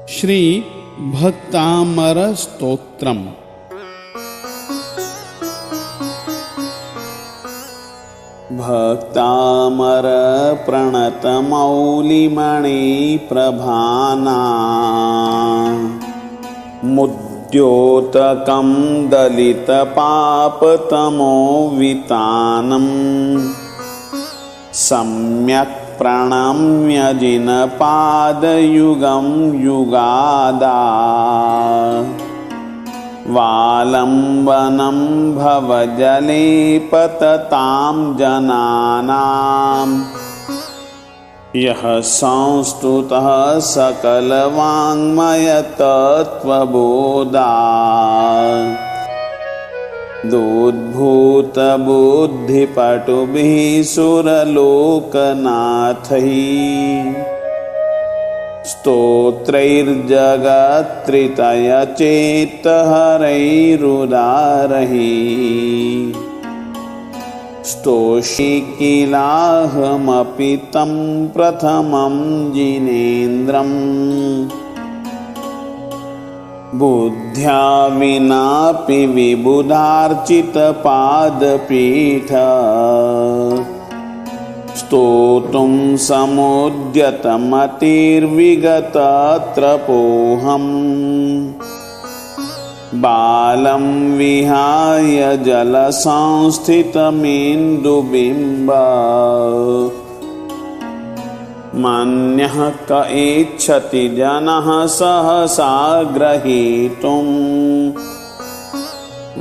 श्री भक्तामर स्तोत्रम्। भक्तामर प्रणतमौलिमणि प्रभाना मुद्योतकं दलितपापतमोवितानम् सम्यक् प्रणम्य जिनपादयुगं युगादा वालम्बनं भवजले पततां जनानां यः संस्तुतः सकलवाङ्मयतत्त्वबोधा दोद्भूतबुद्धिपटुभिः सुरलोकनाथैः स्तोत्रैर्जगत्त्रितयचेत्तहरैरुदारैः स्तोषि किलाहमपि तं प्रथमं जिनेन्द्रम् बुद्ध्या विनापि विबुधार्चितपादपीठ स्तोतुं समुद्यतमतिर्विगतत्रपोऽहम् बालं विहाय जलसंस्थितमेन्दुबिम्ब मन्यः क इच्छति जनः सहसा ग्रहीतुं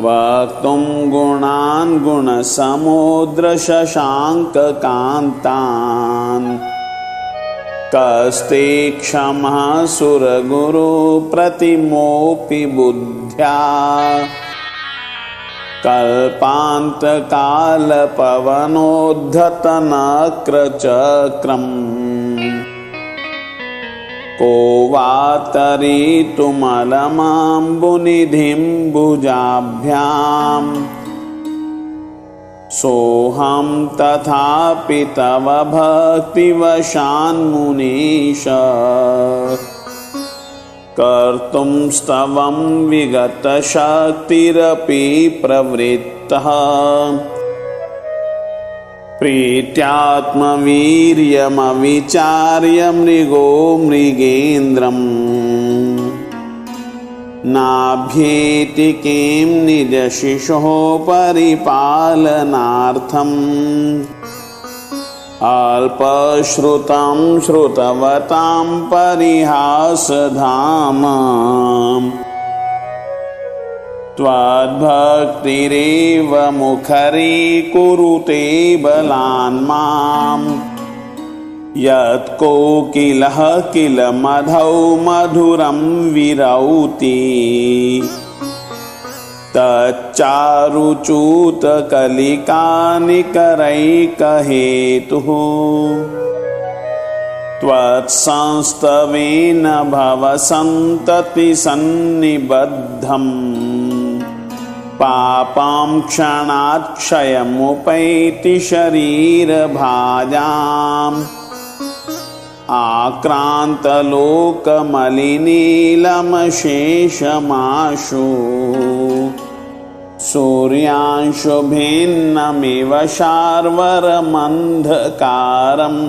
वक्तुं गुणान् गुणसमुद्रशशाङ्ककान्तान् कस्ते क्षमः सुरगुरु प्रतिमोऽपि बुद्ध्या कल्पान्तकालपवनोद्धतनक्रचक्रम् को वा तरितुमलमाम्बुनिधिं भुजाभ्यां सोऽहं तथापि तव भक्तिवशान्मुनीश कर्तुं स्तवं विगतशक्तिरपि प्रवृत्तः प्रीत्यात्मवीर्यमविचार्य मृगो मृगेन्द्रम् नाभ्येति किं निजशिशोः परिपालनार्थम् अल्पश्रुतं श्रुतवतां परिहासधाम त्वद्भक्तिरेव मुखरीकुरुते बलान् माम् यत्कोकिलः किल मधौ मधुरं विरौति तच्चारुच्यूतकलिकानिकरैकहेतुः त्वत्संस्तवेन भवसन्ततिसन्निबद्धम् पापं क्षणात् क्षयमुपैति शरीरभाजाम् आक्रान्तलोकमलिनीलमशेषमाशु सूर्यांशुभिन्नमिव शार्वरमन्धकारम्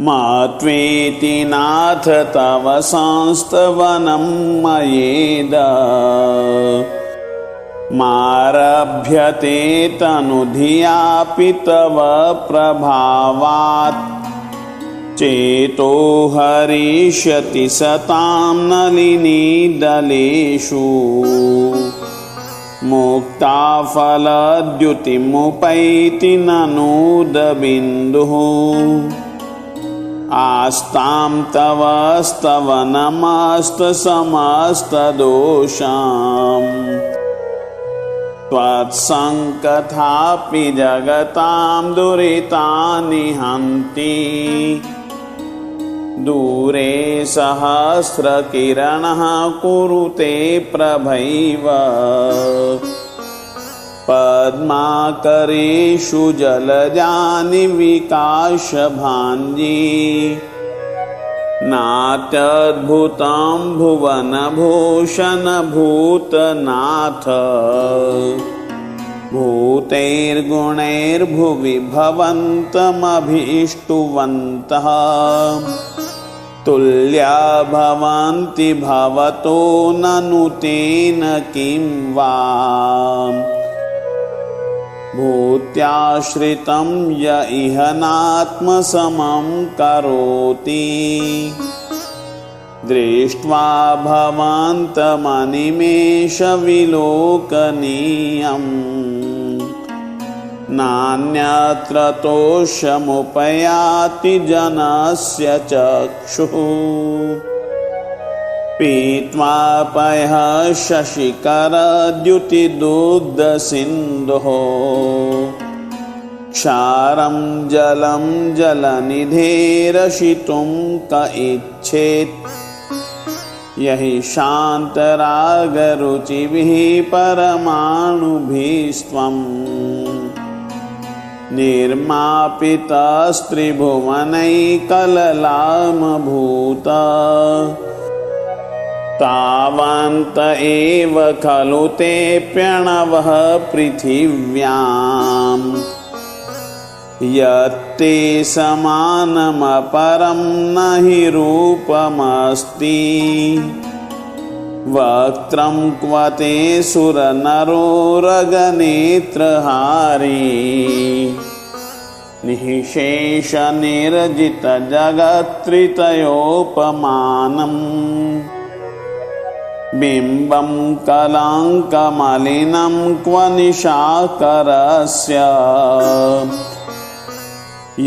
मत्वेति नाथ तव संस्तवनं मयेद मारभ्यते तनुधियापि तव प्रभावात् चेतो हरिष्यति सतां नलिनीदलेषु मुक्ताफलद्युतिमुपैति ननूदबिन्दुः आस्तां तव स्तवनमस्तसमस्तदोषाम् त्वत्सङ्कथापि जगतां दुरितानि हन्ति दूरे सहस्रकिरणः कुरुते प्रभैव पद्माकरेषु जलजानि विकाशभाञ्जी नात्यद्भुतं भुवनभूषण भूतनाथ भूतैर्गुणैर्भुवि भवन्तमभीष्टुवन्तः तुल्या भवन्ति भवतो ननु तेन किं वा भूत्याश्रितं य इह नात्मसमं करोति दृष्ट्वा भवन्तमनिमेषविलोकनीयम् नान्यत्र तोषमुपयाति जनस्य चक्षुः पीत्वा पयः शशिकरद्युतिदुग्धसिन्धोः क्षारं जलं जलनिधेरशितुं क इच्छेत् यहि शान्तरागरुचिभिः परमाणुभिस्त्वम् निर्मापितस्त्रिभुवनैकललामभूत तावन्त एव खलु ते प्रणवः पृथिव्याम् यत्ते समानमपरं न हि रूपमस्ति वक्त्रं क्व ते सुरनरोरगनेत्रहारी निःशेषनिर्जितजगत्त्रितयोपमानम् बिम्बं कलङ्कमलिनं क्व निशाकरस्य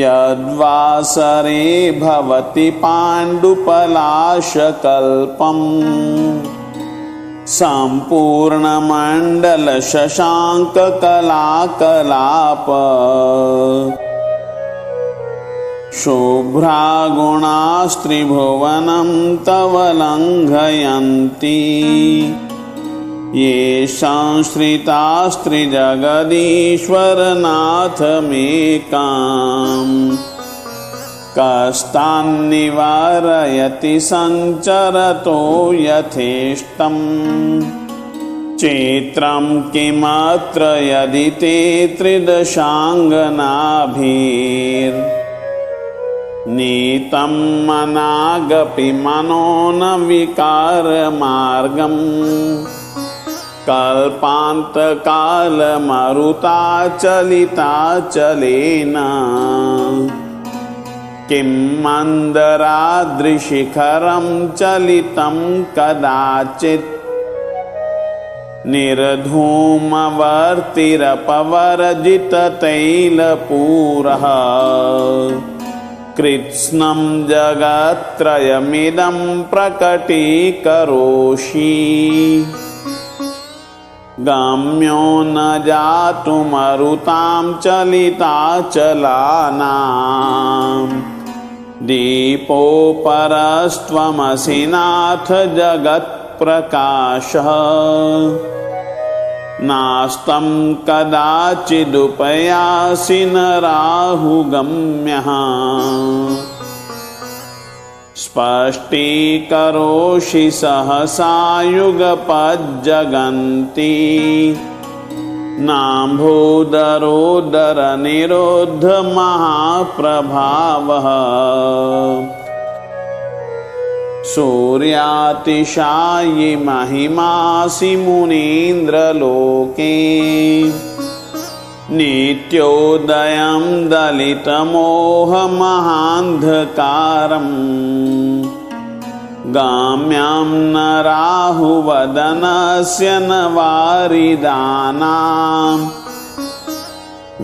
यद्वासरे भवति पाण्डुपलाशकल्पम् सम्पूर्णमण्डलशशाङ्ककलाकलाप शुभ्रागुणास्त्रिभुवनं तव लङ्घयन्ति ये संश्रितास्त्रिजगदीश्वरनाथमेकाम् कस्तान्निवारयति सञ्चरतो यथेष्टम् चैत्रं किमत्र यदि ते त्रिदशाङ्गनाभिर्नीतं मनागपि मनो न विकारमार्गम् कल्पान्तकालमरुताचलिताचलेन किं मन्दराद्रिशिखरं चलितं कदाचित् निर्धूमवर्तिरपवर्जिततैलपूरः कृत्स्नं जगत्त्रयमिदं प्रकटीकरोषि गम्यो न जातुमरुतां चलिताचलानां दीपोपरस्त्वमसि नाथ जगत्प्रकाशः नास्तं कदाचिदुपयासि न राहुगम्यः स्पष्टीकरोषि सहसा युगपज्जगन्ति नाम्भोदरोदरनिरोद्धमहाप्रभावः सूर्यातिशायि महिमासि मुनीन्द्रलोके नित्योदयं दलितमोहमहान्धकारम् गाम्यां न राहुवदनस्य न वारिदानां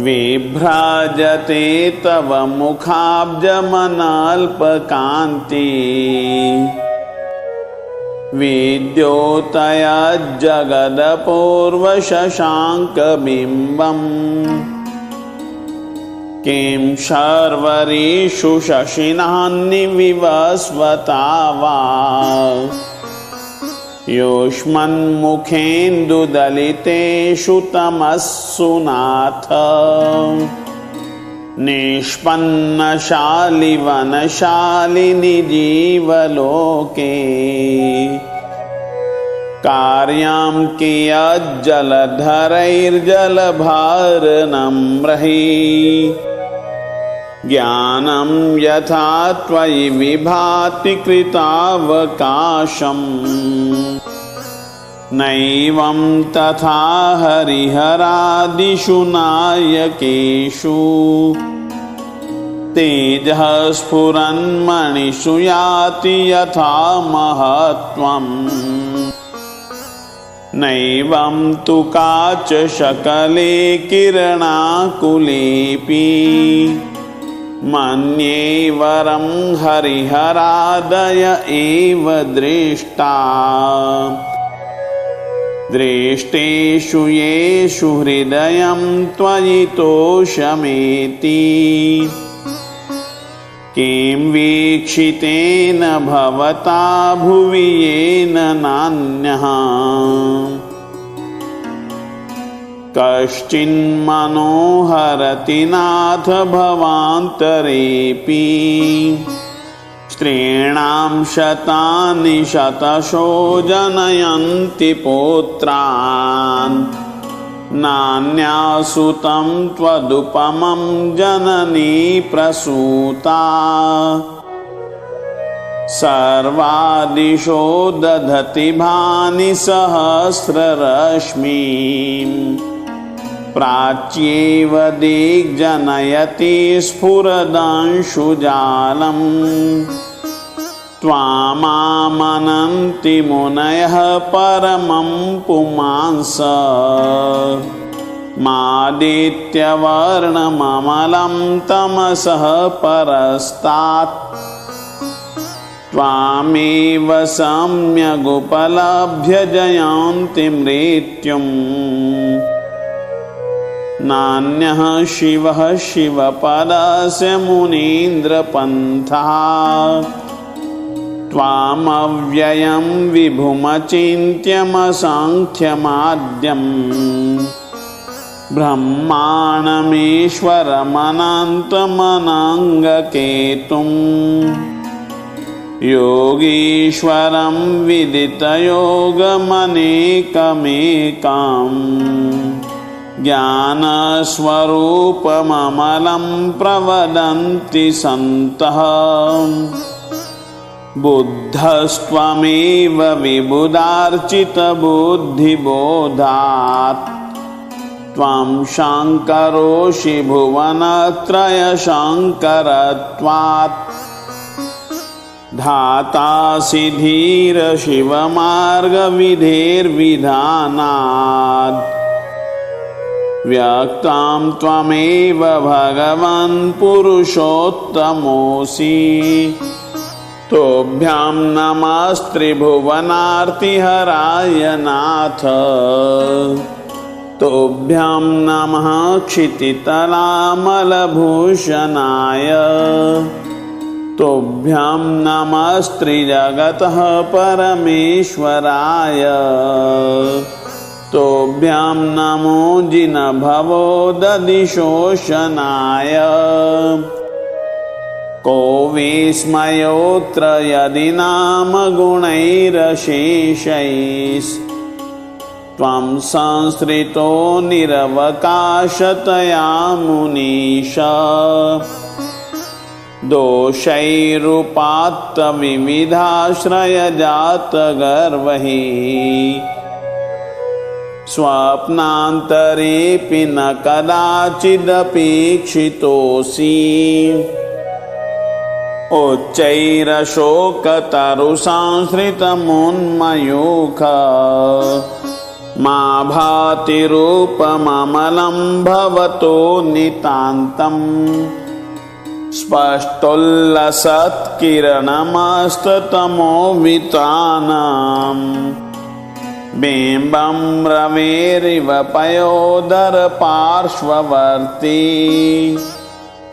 विभ्राजते तव मुखाब्जमनल्पकान्ति विद्योतयज्जगदपूर्वशशाङ्कबिम्बम् किं शर्वरीषु शशिनान्निविवस्वता वा युष्मन्मुखेन्दुदलितेषु तमस्सु नाथ निष्पन्नशालिवनशालिनि जीवलोके कार्यां कियज्जलधरैर्जलभारनम्रहि ज्ञानं यथा त्वयि विभाति कृतावकाशम् नैवं तथा हरिहरादिषु नायकेषु तेजः स्फुरन्मणिषु याति यथा महत्त्वम् नैवं तु काचशकले किरणाकुलेऽपि मन्ये वरं हरिहरादय एव दृष्टा दृष्टेषु येषु हृदयं त्वयि तोषमेति किं वीक्षितेन भवता भुवि येन नान्यः कश्चिन्मनोहरति नाथ भवान्तरेऽपि स्त्रीणां शतानि शतशो जनयन्ति पौत्रान् नान्यासुतं त्वदुपमं जननी प्रसूता सर्वादिशो दधति भानि सहस्ररश्मिं प्राच्येव दिग्जनयति स्फुरदंशुजालम् त्वामामनन्ति मुनयः परमं पुमांस मादित्यवर्णममलं तमसः परस्तात् त्वामेव सम्यगुपलभ्य जयन्ति मृत्युम् नान्यः शिवः शिवपदस्य मुनीन्द्रपन्थः त्वामव्ययं विभुमचिन्त्यमसंख्यमाद्यम् ब्रह्माणमीश्वरमनन्तमनङ्गकेतुम् योगीश्वरं विदितयोगमनेकमेकम् ज्ञानस्वरूपममलं प्रवदन्ति सन्तः बुद्धस्त्वमेव विबुधार्चितबुद्धिबोधात् त्वं शङ्करोषि भुवनत्रयशङ्करत्वात् धातासि धीरशिवमार्गविधेर्विधानात् व्यक्तां त्वमेव भगवन् पुरुषोत्तमोऽसि तोभ्यां नमस्त्रिभुवनार्तिहराय नाथ तोभ्यां नमः क्षितितलामलभूषणाय तोभ्यां नमस्त्रिजगतः परमेश्वराय तोभ्यां नमो जिनभवोदधिशोषणाय को विस्मयोऽत्र यदि नाम गुणैरशेषैस्त्वं संसृतो निरवकाशतया मुनीश दोषैरुपात्तविविधाश्रयजातगर्वैः स्वप्नान्तरेऽपि न कदाचिदपेक्षितोऽसि उच्चैरशोकतरुसंसृतमुन्मयूख मा भाति रूपममलं भवतो नितान्तम् स्पष्टोल्लसत्किरणमस्ततमोवितानम् बिम्बं रवेरिव पयोदरपार्श्ववर्ती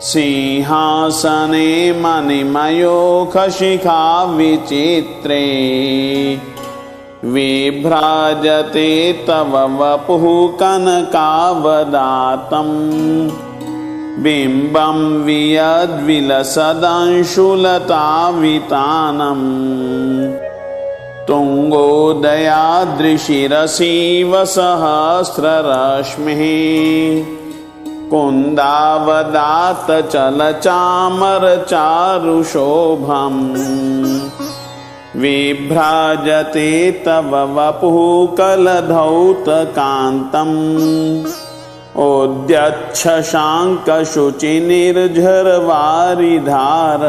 सिंहासने मणिमयूखशिखा विचित्रे विभ्राजते तव वपुः कनकावदातं बिम्बं वियद्विलसदंशुलतावितानम् तुङ्गोदयादृशिरसीव सहस्ररश्मिः कुन्दावदात्तचलचामरचारुशोभम् विभ्राजते तव वपुः कलधौतकान्तम् ओद्यच्छशाङ्कशुचिनिर्झरवारिधार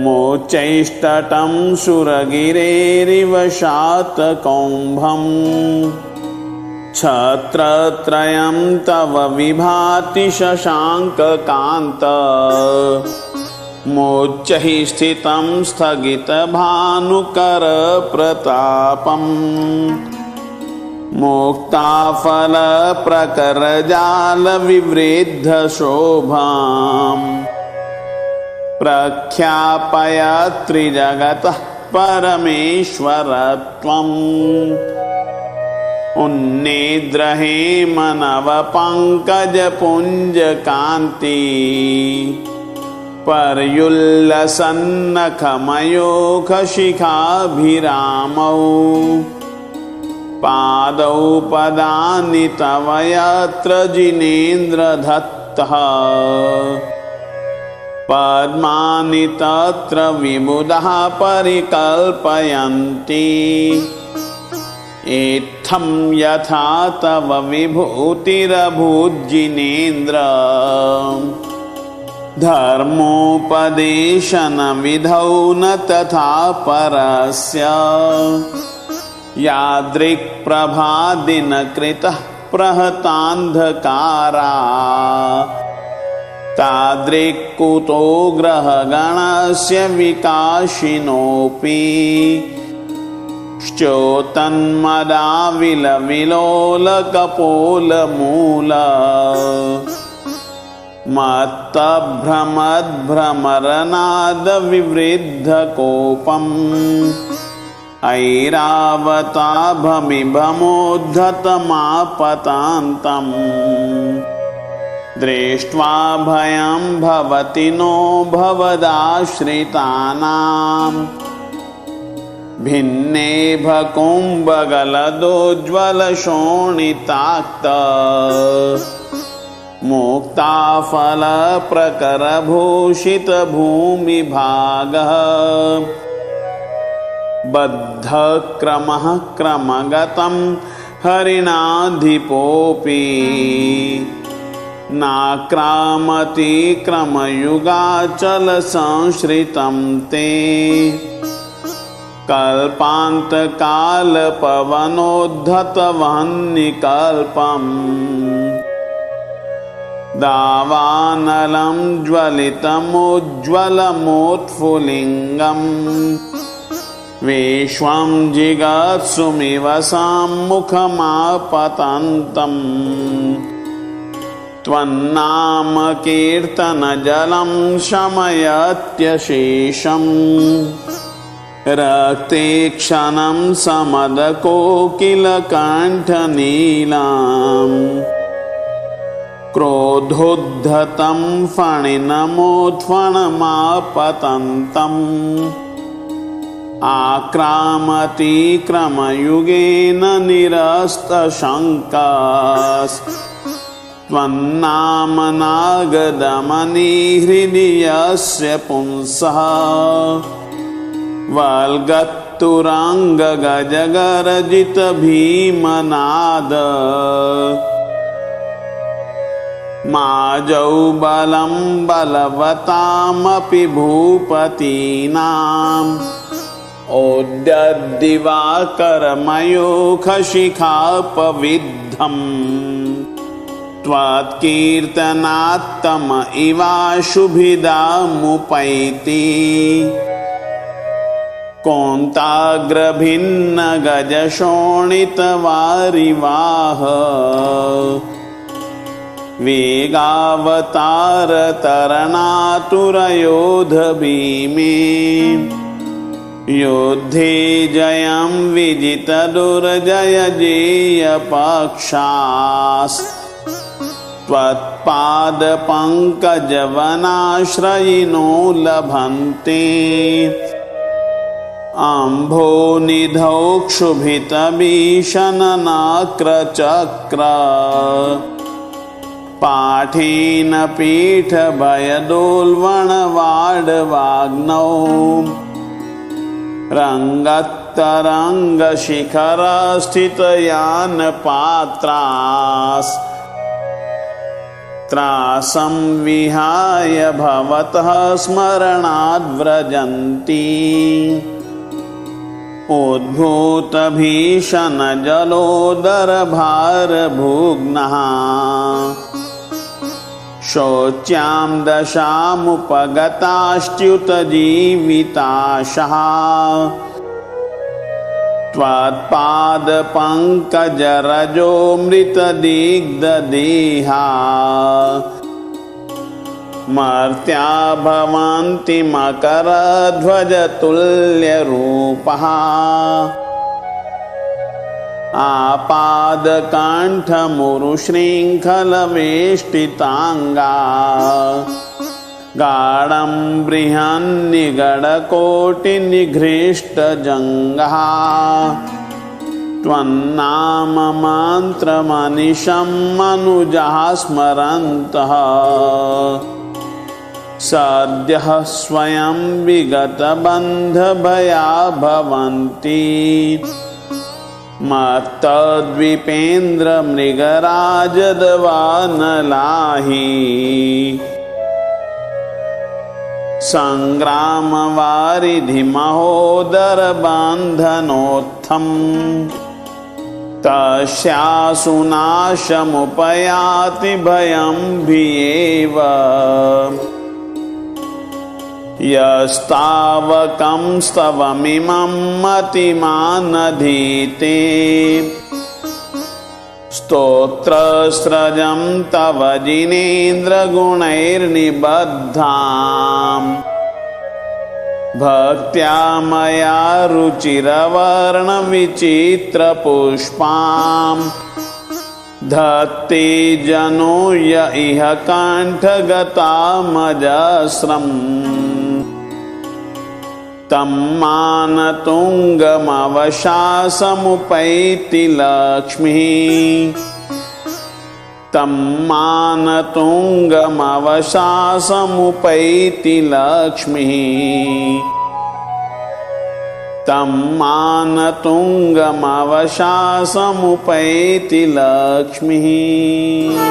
मोचैस्तटं सुरगिरेरिव शातकौम्भम् छत्रत्रयं तव विभाति शशाङ्ककान्त मोच्चैः स्थितं स्थगितभानुकरप्रतापम् मुक्ताफलप्रकरजालविवृद्धशोभाम् प्रख्यापयत्रिजगतः परमेश्वरत्वम् उन्निद्रहेमनवपङ्कजपुञ्जकान्ति पर्युल्लसन्नखमयोखशिखाभिरामौ पादौ पदानि तव यत्र जिनेन्द्रदत्तः पद्मानि तत्र विबुधः परिकल्पयन्ति इत्थं यथा तव विभूतिरभूज्जिनेन्द्र धर्मोपदेशनविधौ न तथा परस्य यादृक्प्रभादिनकृतः प्रहतान्धकारा तादृक्कुतो ग्रहगणस्य विकाशिनोऽपि श्चोतन्मदाविलविलोलकपोलमूल मत्तभ्रमद्भ्रमरनादविवृद्धकोपम् ऐरावताभमिभमोद्धतमापतान्तम् दृष्ट्वा भयं भवति नो भवदाश्रितानां भिन्नेभकुम्भगलदोज्ज्वलशोणिताक्त मुक्ताफलप्रकरभूषितभूमिभागः बद्धक्रमः क्रमगतं हरिणाधिपोऽपि नाक्रामति क्रमयुगाचलसंश्रितं ते कल्पान्तकालपवनोद्धतवह्निकल्पम् दावानलं ज्वलितमुज्ज्वलमोत्फुलिङ्गम् विश्वं जिगत्सुमिव सम्मुखमापतन्तम् त्वन्नामकीर्तनजलं शमयत्यशेषम् रक्ते क्षणं समदकोकिलकण्ठनीलाम् क्रोधोद्धतं फणिनमोत्फणमापतन्तम् आक्रामति क्रमयुगेन निरस्तशङ्कास् त्वन्नामनागदमनी हृदि यस्य पुंसः वल्गत्तुरङ्गगजगर्जितभीमनाद माजौ बलं बलवतामपि भूपतीनाम् ओद्यद्दिवाकरमयूखशिखापविद्धम् त्वत्कीर्तनात्तम इवाशुभिदामुपैति कोन्ताग्रभिन्नगजशोणितवारिवाह वेगावतारतरणातुरयोधभीमे युद्धे जयं विजितदुर्जय जेयपक्षास् त्वत् त्वत्पादपङ्कजवनाश्रयिनो लभन्ते अम्भोनिधौ क्षुभितभीषणनाक्रचक्र पाठेन पीठभयदोल्बणवाड्वाग्नौ रङ्गत्तरङ्गशिखरस्थितयानपात्रास् त्रासं विहाय भवतः स्मरणाद्व्रजन्ति उद्भूतभीषणजलोदरभारभुग्नः शोच्यां दशामुपगताश्च्युतजीविताशः त्वत्पादपङ्कजरजो मृतदिग्धदेहा मर्त्या भवन्ति मकरध्वजतुल्यरूपः आपादकण्ठमुरुशृङ्खलवेष्टिताङ्गा गाढं बृहन्निगडकोटिनिघृष्टजङ्घः त्वन्नाममन्त्रमनिशं मनुजः स्मरन्तः सद्यः स्वयं विगतबन्धभया भवन्ति मत्तद्विपेन्द्रमृगराजदवानलाहि सङ्ग्रामवारिधिमहोदरबन्धनोत्थं तस्यासुनाशमुपयाति भयं भियेव यस्तावकं स्तवमिमं मतिमानधीते स्तोत्रस्रजं तव जिनेन्द्रगुणैर्निबद्धाम् भक्त्या मया रुचिरवर्णविचित्रपुष्पां धत्ते जनो य इह कण्ठगतामजस्रम् तं मानतुङ्गमवशासमुपैति लक्ष्मीः तं मानतुङ्गमवशासमुपैति लक्ष्मीः तं मानतुङ्गमवशासमुपैति लक्ष्मीः।